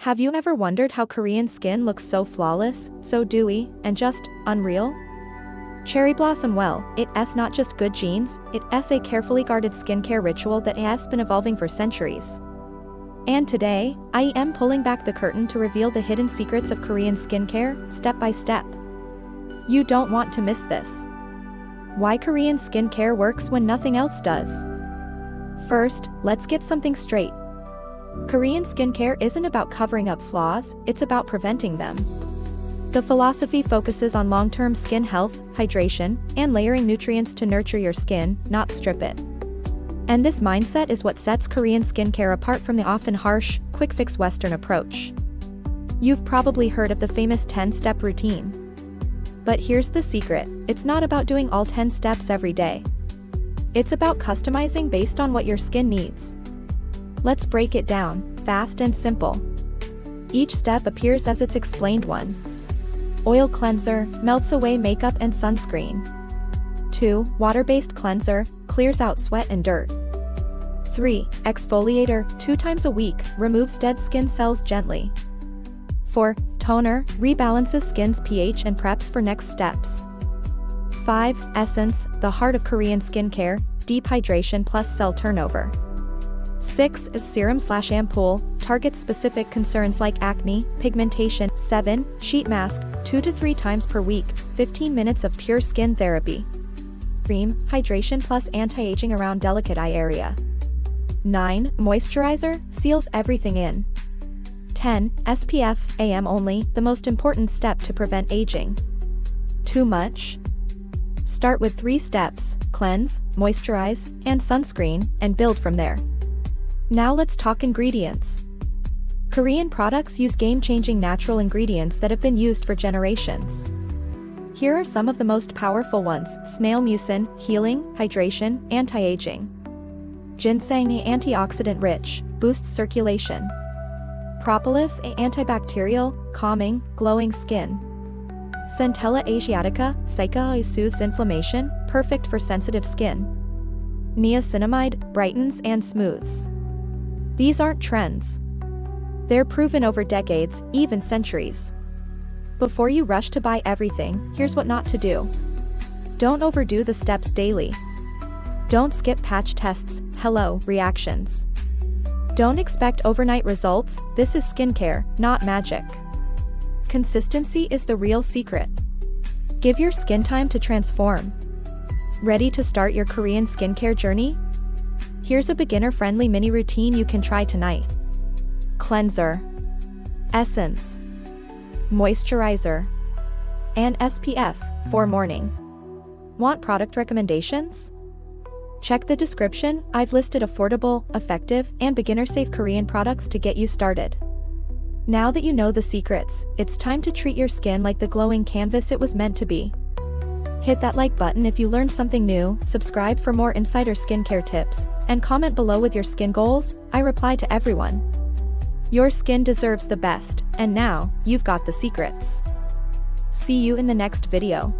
Have you ever wondered how Korean skin looks so flawless, so dewy, and just unreal? Cherry Blossom Well, it's not just good genes, it's a carefully guarded skincare ritual that has been evolving for centuries. And today, I am pulling back the curtain to reveal the hidden secrets of Korean skincare, step by step. You don't want to miss this. Why Korean skincare works when nothing else does. First, let's get something straight. Korean skincare isn't about covering up flaws, it's about preventing them. The philosophy focuses on long-term skin health, hydration, and layering nutrients to nurture your skin, not strip it. And this mindset is what sets Korean skincare apart from the often harsh, quick-fix Western approach. You've probably heard of the famous 10-step routine. But here's the secret, it's not about doing all 10 steps every day. It's about customizing based on what your skin needs. Let's break it down, fast and simple. Each step appears as its explained one. Oil cleanser, melts away makeup and sunscreen. 2. Water-based cleanser, clears out sweat and dirt. 3. Exfoliator, 2 times a week, removes dead skin cells gently. 4. Toner, rebalances skin's pH and preps for next steps. 5. Essence, the heart of Korean skincare, deep hydration plus cell turnover. 6 is Serum/Ampoule, targets specific concerns like acne, pigmentation. 7. Sheet mask, 2 to 3 times per week, 15 minutes of pure skin therapy. Cream, hydration plus anti-aging around delicate eye area. 9. Moisturizer, seals everything in. 10. SPF, AM only, the most important step to prevent aging. Too much? Start with 3 steps, cleanse, moisturize, and sunscreen, and build from there. Now let's talk ingredients. Korean products use game-changing natural ingredients that have been used for generations. Here are some of the most powerful ones: Snail Mucin, healing, hydration, anti-aging. Ginseng, antioxidant-rich, boosts circulation. Propolis, antibacterial, calming, glowing skin. Centella asiatica, soothes inflammation, perfect for sensitive skin. Niacinamide, brightens and smooths. These aren't trends. They're proven over decades, even centuries. Before you rush to buy everything, here's what not to do. Don't overdo the steps daily. Don't skip patch tests, reactions. Don't expect overnight results, this is skincare, not magic. Consistency is the real secret. Give your skin time to transform. Ready to start your Korean skincare journey? Here's a beginner-friendly mini routine you can try tonight. Cleanser, essence, moisturizer, and SPF for morning. Want product recommendations? Check the description, I've listed affordable, effective, and beginner-safe Korean products to get you started. Now that you know the secrets, it's time to treat your skin like the glowing canvas it was meant to be. Hit that like button if you learned something new, subscribe for more insider skincare tips, and comment below with your skin goals. I reply to everyone. Your skin deserves the best, and now, you've got the secrets. See you in the next video.